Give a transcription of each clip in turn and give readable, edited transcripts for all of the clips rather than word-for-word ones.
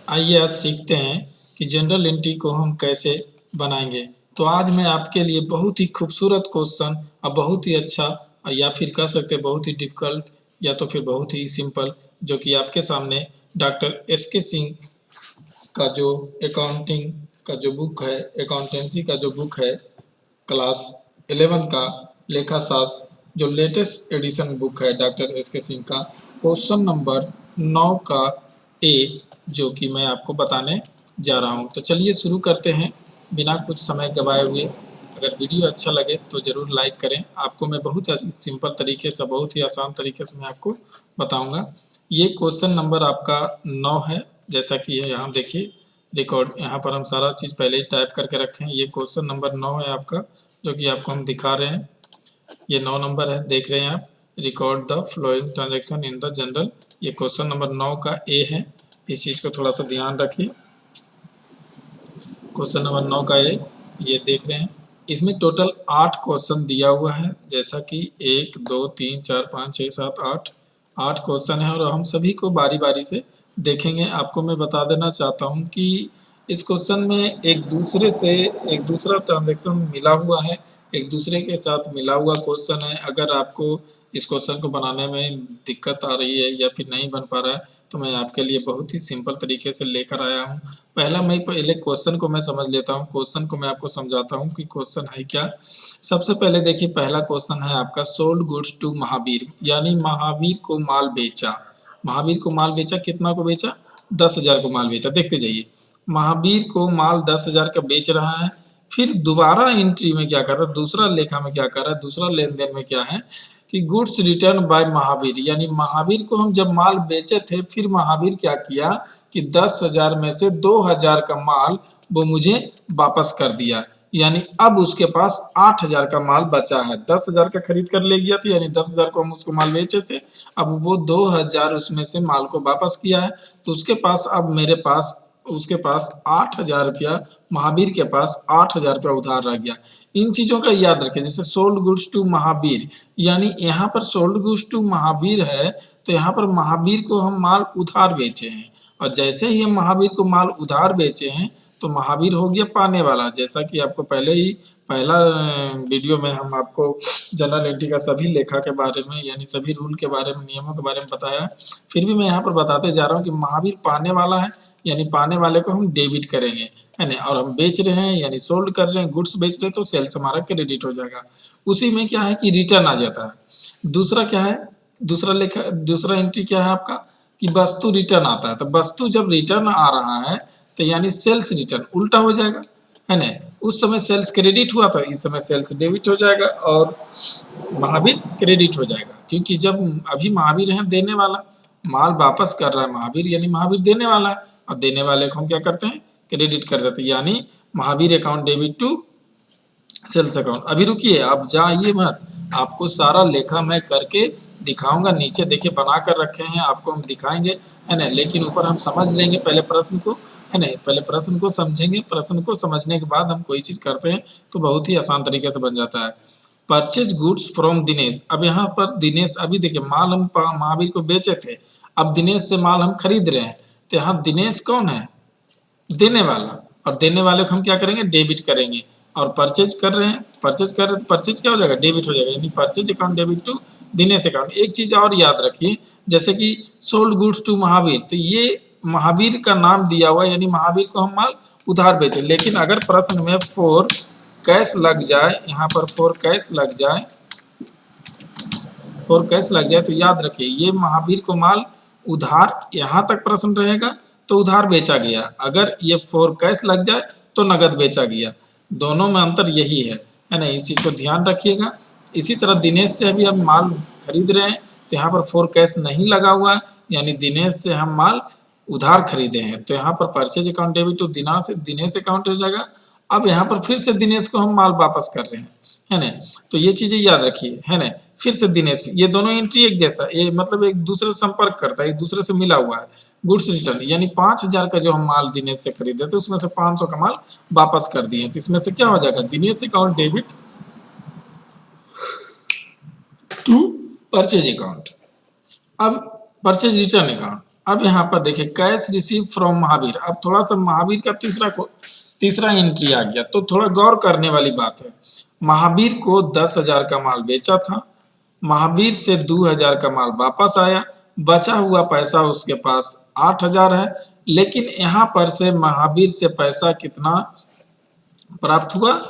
आइए आज सीखते हैं कि जनरल एंट्री को हम कैसे बनाएंगे। तो आज मैं आपके लिए बहुत ही खूबसूरत क्वेश्चन और बहुत ही अच्छा या फिर कह सकते हैं बहुत ही डिफिकल्ट या तो फिर बहुत ही सिंपल जो कि आपके सामने डॉक्टर एस के सिंह का जो अकाउंटिंग का जो बुक है, अकाउंटेंसी का जो बुक है क्लास 11 का लेखा शास्त्र जो लेटेस्ट एडिशन बुक है डॉक्टर एस के सिंह का, क्वेश्चन नंबर 9 का ए जो कि मैं आपको बताने जा रहा हूं। तो चलिए शुरू करते हैं बिना कुछ समय गवाए हुए। अगर वीडियो अच्छा लगे तो ज़रूर लाइक करें। आपको मैं बहुत सिंपल तरीके से, बहुत ही आसान तरीके से मैं आपको बताऊंगा। ये क्वेश्चन नंबर आपका 9 है, जैसा कि है यहाँ देखिए रिकॉर्ड, यहाँ पर हम सारा चीज़ पहले ही टाइप करके रखे हैं। ये क्वेश्चन नंबर 9 है आपका, जो कि आपको हम दिखा रहे हैं। ये 9 नंबर है, देख रहे हैं आप। Record the flowing transaction in the general, ये क्वेश्चन नंबर 9 का ए है। इस चीज़ को थोड़ा सा ध्यान रखिए। क्वेश्चन नंबर 9 का ए, ये देख रहे हैं। इसमें टोटल 8 क्वेश्चन दिया हुआ है, जैसा कि 1 2 3 4 5 6 7 8 क्वेश्चन है और हम सभी को बारी बारी से देखेंगे। आपको मैं बता देना चाहता हूं कि इस क्वेश्चन में एक दूसरा ट्रांजैक्शन मिला हुआ है, एक दूसरे के साथ मिला हुआ क्वेश्चन है। अगर आपको इस क्वेश्चन को बनाने में दिक्कत आ रही है या फिर नहीं बन पा रहा है तो मैं आपके लिए बहुत ही सिंपल तरीके से लेकर आया हूँ। पहले क्वेश्चन को मैं समझ लेता हूँ, क्वेश्चन को मैं आपको समझाता हूँ कि क्वेश्चन है क्या। सबसे पहले देखिए, पहला क्वेश्चन है आपका सोल्ड गुड्स टू महावीर, यानी महावीर को माल बेचा। महावीर को माल बेचा, कितना को बेचा? 10,000 को माल बेचा। देखते जाइए, महावीर को माल 10,000 का बेच रहा है। फिर दोबारा एंट्री में क्या कर रहा है, दूसरा लेखा में क्या कर रहा है, दूसरा लेन देन में क्या है कि गुड्स रिटर्न बाय महावीर, यानी महावीर को हम जब माल बेचे थे फिर महावीर क्या किया कि 10,000 में से 2,000 का माल वो मुझे वापस कर दिया। यानी अब उसके पास 8,000 का माल बचा है। 10,000 का खरीद कर ले गया था, यानी 10,000 को हम उसको माल बेचे से, अब वो 2,000 उसमें से माल को वापस किया है। तो उसके पास 8,000 रुपया, महावीर के पास 8,000 रुपया उधार रह गया। इन चीजों का याद रखें। जैसे सोल्ड गुड्स टू महावीर, यानी यहाँ पर सोल्ड गुड्स टू महावीर है तो यहाँ पर महावीर को हम माल उधार बेचे हैं, और जैसे ही हम महावीर को माल उधार बेचे हैं तो महावीर हो गया पाने वाला। जैसा कि आपको पहले ही पहला वीडियो में हम आपको जनरल एंट्री का सभी लेखा के बारे में, यानी सभी रूल के बारे में, नियमों के बारे में बताया। फिर भी मैं यहाँ पर बताते जा रहा हूँ कि महावीर पाने वाला है, यानी पाने वाले को हम डेबिट करेंगे, है ना। और हम बेच रहे हैं यानी सोल्ड कर रहे हैं, गुड्स बेच रहे हैं तो सेल्स हमारा क्रेडिट हो जाएगा। उसी में क्या है कि रिटर्न आ जाता है। दूसरा क्या है, दूसरा एंट्री क्या है आपका कि वस्तु रिटर्न आता है। तो वस्तु जब रिटर्न आ रहा है तो यानी सेल्स रिटर्न उल्टा हो जाएगा, है ना। उस समय सेल्स क्रेडिट हुआ था, इस समय सेल्स डेबिट हो जाएगा और महावीर क्रेडिट हो जाएगा। क्योंकि जब अभी महावीर है देने वाला, माल वापस कर रहा है महावीर, यानी महावीर देने वाला है, और देने वाले को हम क्या करते हैं, क्रेडिट कर देते हैं। यानी Mahavir account debit to sales account. अभी रुकिए, आप जाइए मत, आपको सारा लेखा मैं करके दिखाऊंगा। नीचे देखिए बना कर रखे हैं, आपको हम दिखाएंगे, है ना। लेकिन ऊपर हम समझ लेंगे पहले प्रश्न को, है ना। पहले प्रश्न को समझेंगे, प्रश्न को समझने के बाद हम कोई चीज करते हैं तो बहुत ही आसान तरीके से बन जाता है। Purchase goods from Dinesh. अब यहाँ पर दिनेश, अभी देखिए माल हम महावीर को बेचे थे, अब दिनेश से माल हम खरीद रहे हैं। तो यहाँ दिनेश कौन है? देने वाला, और देने वाले को हम क्या करेंगे, डेबिट करेंगे। और परचेज कर रहे हैं, परचेज कर रहे हैं तो परचेज क्या हो जाएगा, डेबिट हो जाएगा। यानी purchase account debit to Dinesh account. एक चीज और याद रखिए, जैसे कि सोल्ड गुड्स टू महावीर, तो ये महावीर का नाम दिया हुआ, यानी महावीर को हम माल उधार बेचे। लेकिन अगर प्रश्न में फॉर कैश लग जाए, यहाँ पर फॉर कैश लग जाए, फॉर कैश लग जाए तो याद रखिए ये महावीर को माल उधार, यहाँ तक प्रश्न रहेगा तो उधार बेचा गया। अगर ये फॉर कैश लग जाए तो नगद बेचा गया। दोनों में अंतर यही है ना। इस चीज को ध्यान रखिएगा। इसी तरह दिनेश से अभी हम माल खरीद रहे हैं तो यहाँ पर फॉर कैश नहीं लगा हुआ है, यानी दिनेश से हम माल उधार खरीदे हैं, तो यहाँ पर purchase account debit to Dinesh account हो जाएगा। अब यहाँ पर फिर से दिनेश को हम माल वापस कर रहे हैं, है ना। तो ये चीजें याद रखिए, है ना। फिर से दिनेश, ये दोनों एंट्री एक जैसा, ये मतलब एक दूसरे से संपर्क करता है, एक दूसरे से मिला हुआ है। गुड्स रिटर्न, यानी 5,000 का जो हम माल दिनेश से खरीदे थे उसमें से 500 का माल वापस कर दिए, तो इसमें से क्या हो जाएगा, Dinesh account debit to purchase account. अब परचेज रिटर्न अकाउंट, अब यहाँ पर देखिए कैश रिसीव फ्रॉम महावीर। अब थोड़ा सा महावीर का तीसरा एंट्री आ गया, तो थोड़ा गौर करने वाली बात है। महावीर को 10,000 का माल बेचा था, महावीर से 2,000 का माल वापस आया, बचा हुआ पैसा उसके पास 8,000 है। लेकिन यहाँ पर से महावीर से पैसा कितना प्राप्त हुआ?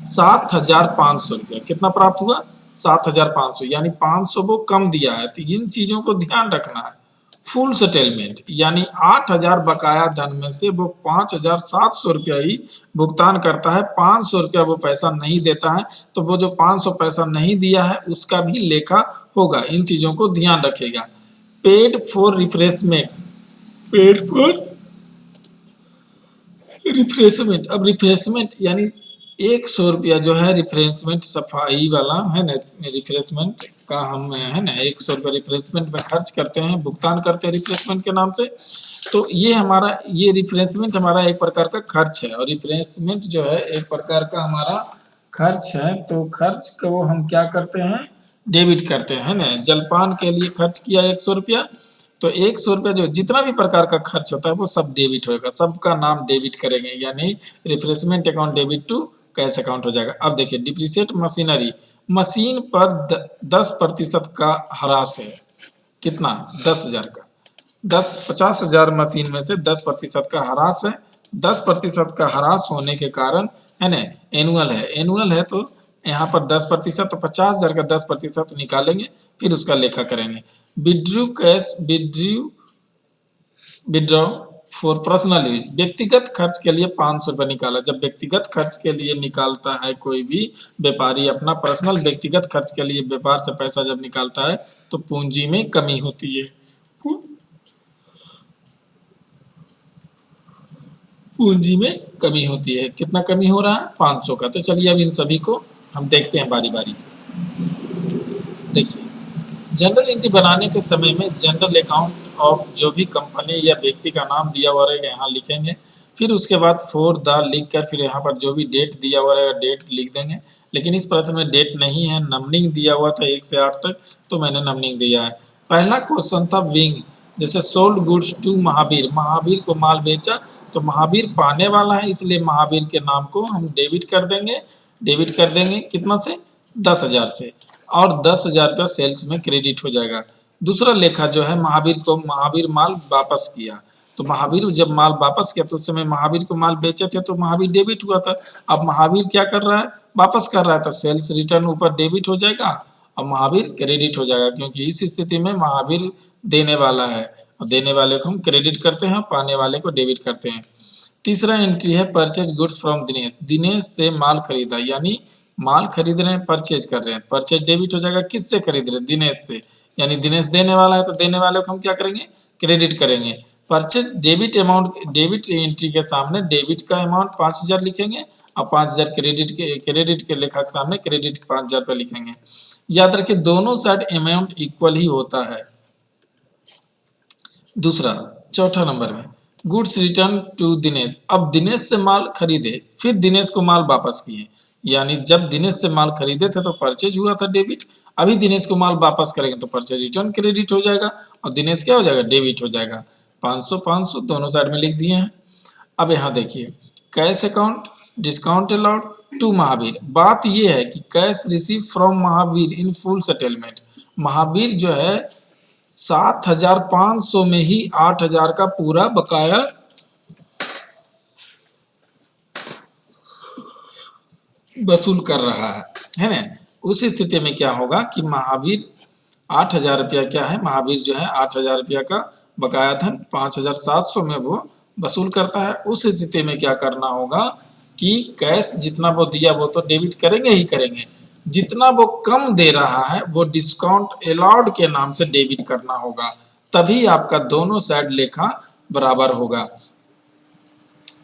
7,500 रुपया। कितना प्राप्त हुआ? 7,500, यानी 500 वो कम दिया है। तो इन चीजों को ध्यान रखना है। फुल सेटलमेंट यानी 8,000 बकाया धन में से वो 5,700 रुपया ही भुगतान करता है, 500 रुपया वो पैसा नहीं देता है। तो वो जो 500 पैसा नहीं दिया है उसका भी लेखा होगा। इन चीजों को ध्यान रखेगा। Paid for refreshment, paid for refreshment. अब रिफ्रेशमेंट यानी 100 रुपया जो है रिफ्रेशमेंट सफाई वाला है ना, रिफ्रेशमेंट का हम है ना 100 रुपया रिफ्रेशमेंट में खर्च करते हैं, भुगतान करते हैं रिफ्रेशमेंट के नाम से। तो ये रिफ्रेशमेंट हमारा एक प्रकार का खर्च है, और रिफ्रेशमेंट जो है एक प्रकार का हमारा खर्च है। तो खर्च को हम क्या करते हैं? डेबिट करते हैं ना। जलपान के लिए खर्च किया 100 रुपया, तो 100 रुपया जो जितना भी प्रकार का खर्च होता है वो सब डेबिट होगा, सबका नाम डेबिट करेंगे, यानी refreshment account debit to cash account हो जाएगा। अब देखिए डिप्रिसिएट मशीनरी, मशीन पर 10% का ह्रास है। कितना? 10,000 का। 50,000 मशीन में से 10% का ह्रास है। 10% का ह्रास होने के कारण है ना, एनुअल है, एनुअल है तो यहाँ पर 10%, तो 50,000 का 10% निकालेंगे, फिर उसका लेखा करेंगे। Withdrew cash, withdraw for personal use, व्यक्तिगत खर्च के लिए 500 रुपये निकाला। जब व्यक्तिगत खर्च के लिए निकालता है कोई भी व्यापारी अपना पर्सनल व्यक्तिगत खर्च के लिए व्यापार से पैसा जब निकालता है तो पूंजी में कमी होती है। पूंजी में कमी होती है। कितना कमी हो रहा है? 500 का। तो चलिए अब इन सभी को हम देखते हैं बारी बारी से। देखिए जनरल एंट्री बनाने के समय में जनरल अकाउंट ऑफ जो भी कंपनी या व्यक्ति का नाम दिया हुआ रहेगा यहाँ लिखेंगे। फिर उसके बाद फॉर द लिख कर फिर यहाँ पर जो भी डेट दिया हुआ रहेगा डेट लिख देंगे। लेकिन इस प्रश्न में डेट नहीं है, नंबरिंग दिया हुआ था 1 से 8 तक, तो मैंने नंबरिंग दिया है। पहला क्वेश्चन था विंग, जैसे sold goods to Mahavir, Mahavir को माल बेचा, तो महावीर पाने वाला है इसलिए महावीर के नाम को हम डेबिट कर देंगे। डेबिट कर देंगे कितना से? 10,000 से, और 10,000 रुपया सेल्स में क्रेडिट हो जाएगा। दूसरा लेखा जो है महावीर को, महावीर माल वापस किया, तो महावीर जब माल वापस किया तो उस समय महावीर को माल बेचे थे तो महावीर डेबिट हुआ था। अब महावीर क्या कर रहा है? वापस कर रहा है, तो सेल्स रिटर्न ऊपर डेबिट हो जाएगा और महावीर क्रेडिट हो जाएगा, क्योंकि इस स्थिति में महावीर देने वाला है और देने वाले को हम क्रेडिट करते हैं, पाने वाले को डेबिट करते हैं। तीसरा एंट्री है purchase goods from Dinesh, Dinesh से माल खरीदा, यानी माल खरीद रहे हैं, परचेज कर रहे हैं, परचेज डेबिट हो जाएगा। किससे खरीद रहे हैं? दिनेश से, यानी दिनेश देने वाला है तो देने वाले को हम क्या करेंगे? क्रेडिट करेंगे। Purchase debit amount, debit entry के सामने डेबिट का अमाउंट 5,000 लिखेंगे और 5,000 क्रेडिट के लेखा के सामने क्रेडिट 5,000 रुपये लिखेंगे। याद रखिए दोनों साइड अमाउंट इक्वल ही होता है। दूसरा, चौथा नंबर में गुड्स रिटर्न टू दिनेश, अब दिनेश से माल खरीदे फिर दिनेश को माल वापस किए, यानी जब दिनेश से माल खरीदे थे तो परचेज हुआ था डेबिट, अभी दिनेश को माल वापस करेंगे तो परचेज रिटर्न क्रेडिट हो जाएगा और दिनेश क्या हो जाएगा? डेबिट हो जाएगा। 500 500 दोनों साइड में लिख दिए हैं। अब यहाँ देखिए cash account discount allowed to Mahavir, बात यह है कि cash receive from Mahavir in full settlement, Mahavir जो है 7,500 में ही 8,000 का पूरा बकाया वसूल कर रहा है ना। उस स्थिति में क्या होगा कि महावीर 8,000 रुपया क्या है, महावीर जो है 8,000 रुपया का बकाया धन 5,700 में वो वसूल करता है। उस स्थिति में क्या करना होगा कि कैश जितना वो दिया वो तो डेबिट करेंगे ही करेंगे, जितना वो कम दे रहा है वो डिस्काउंट अलाउड के नाम से डेबिट करना होगा, तभी आपका दोनों साइड लेखा बराबर होगा।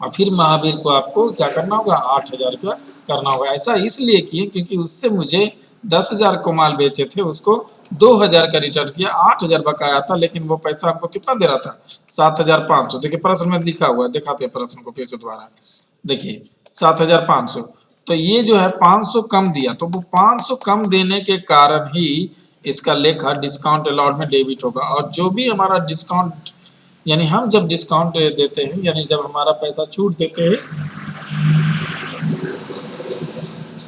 और फिर महावीर को आपको क्या करना होगा? 8,000 रुपया करना होगा। ऐसा इसलिए किए क्योंकि उससे मुझे 10,000 को माल बेचे थे, उसको 2,000 का रिटर्न किया, 8,000 बकाया था, लेकिन वो पैसा आपको कितना दे रहा था? 7,500। देखिए प्रश्न में लिखा हुआ है, दिखाते हैं प्रश्न को फिर से दोबारा। देखिए 7,500, तो ये जो है 500 कम दिया, तो वो 500 कम देने के कारण ही इसका लेखा डिस्काउंट अलाउड में डेबिट होगा। और जो भी हमारा डिस्काउंट यानी हम जब डिस्काउंट देते हैं, यानी जब हमारा पैसा छूट देते हैं,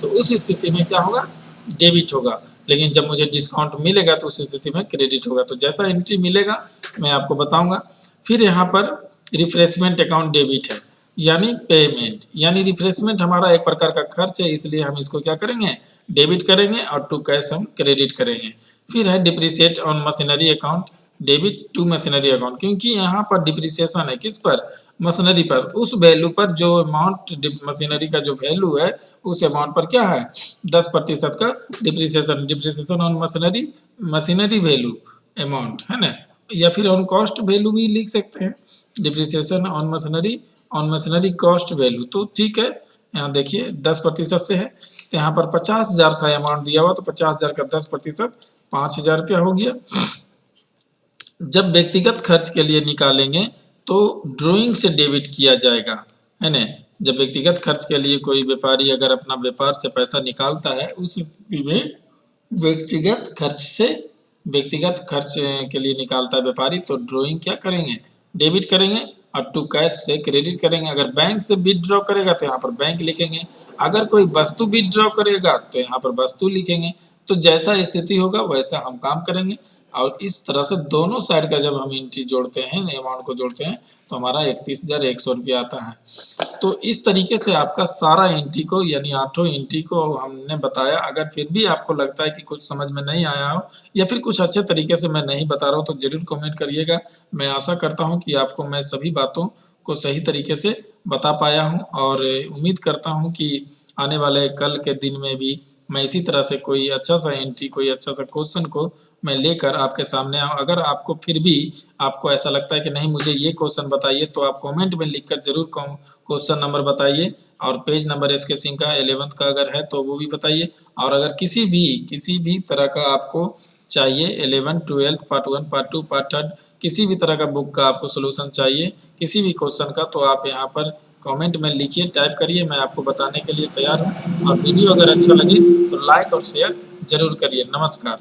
तो उस स्थिति में क्या होगा, डेबिट होगा। लेकिन जब मुझे डिस्काउंट मिलेगा तो उस स्थिति में क्रेडिट होगा। तो जैसा एंट्री मिलेगा मैं आपको बताऊंगा। फिर यहाँ पर रिफ्रेशमेंट अकाउंट डेबिट है, यानी पेमेंट, यानी रिफ्रेशमेंट हमारा एक प्रकार का खर्च है, इसलिए हम इसको क्या करेंगे, डेबिट करेंगे, और टू कैश हम क्रेडिट करेंगे। फिर है depreciate on machinery account, debit to machinery account, क्योंकि यहाँ पर डिप्रिसिएशन है किस पर, मशीनरी पर, उस वैल्यू पर जो अमाउंट मशीनरी का जो वैल्यू है उस अमाउंट पर क्या है 10% का depreciation, depreciation on machinery, machinery value amount है ना, या फिर ऑन कॉस्ट वैल्यू भी लिख सकते हैं, depreciation on machinery cost value. तो ठीक है, यहाँ देखिए 10% से है, तो यहाँ पर 50,000 था अमाउंट दिया हुआ, तो 50,000 का 10% 5,000 रुपया हो गया। जब व्यक्तिगत खर्च के लिए निकालेंगे तो ड्राइंग से डेबिट किया जाएगा, है ना। जब व्यक्तिगत खर्च के लिए कोई व्यापारी अगर अपना व्यापार से पैसा निकालता है, उस स्थिति में व्यक्तिगत खर्च के लिए निकालता है व्यापारी, तो ड्राइंग क्या करेंगे, डेबिट करेंगे, और टू कैश से क्रेडिट करेंगे। अगर बैंक से विथड्रॉ करेगा तो यहाँ पर बैंक लिखेंगे, अगर कोई वस्तु विथड्रॉ करेगा तो यहाँ पर वस्तु लिखेंगे। तो जैसा स्थिति होगा वैसा हम काम करेंगे। और इस तरह से दोनों साइड का जब हम एंट्री जोड़ते हैं, अमाउंट को जोड़ते हैं, तो हमारा 31,100 रुपया आता है। तो इस तरीके से आपका सारा एंट्री को, यानी 8 एंट्री को हमने बताया। अगर फिर भी आपको लगता है कि कुछ समझ में नहीं आया हो, या फिर कुछ अच्छे तरीके से मैं नहीं बता रहा हूँ, तो जरूर कमेंट करिएगा। मैं आशा करता हूँ कि आपको मैं सभी बातों को सही तरीके से बता पाया हूँ, और उम्मीद करता हूँ कि आने वाले कल के दिन में भी मैं इसी तरह से कोई अच्छा सा एंट्री, कोई अच्छा सा क्वेश्चन को मैं लेकर आपके सामने आऊँ। अगर आपको फिर भी आपको ऐसा लगता है कि नहीं मुझे ये क्वेश्चन बताइए, तो आप कमेंट में लिखकर जरूर क्वेश्चन नंबर बताइए, और पेज नंबर स्केचिंग का 11th का अगर है तो वो भी बताइए। और अगर किसी भी तरह का आपको चाहिए, 11, 12, पार्ट 1, पार्ट 2, पार्ट 3, किसी भी तरह का बुक का आपको सोल्यूशन चाहिए, किसी भी क्वेश्चन का, तो आप यहाँ पर कमेंट में लिखिए, टाइप करिए, मैं आपको बताने के लिए तैयार हूँ। और वीडियो अगर अच्छा लगे तो लाइक और शेयर जरूर करिए। नमस्कार।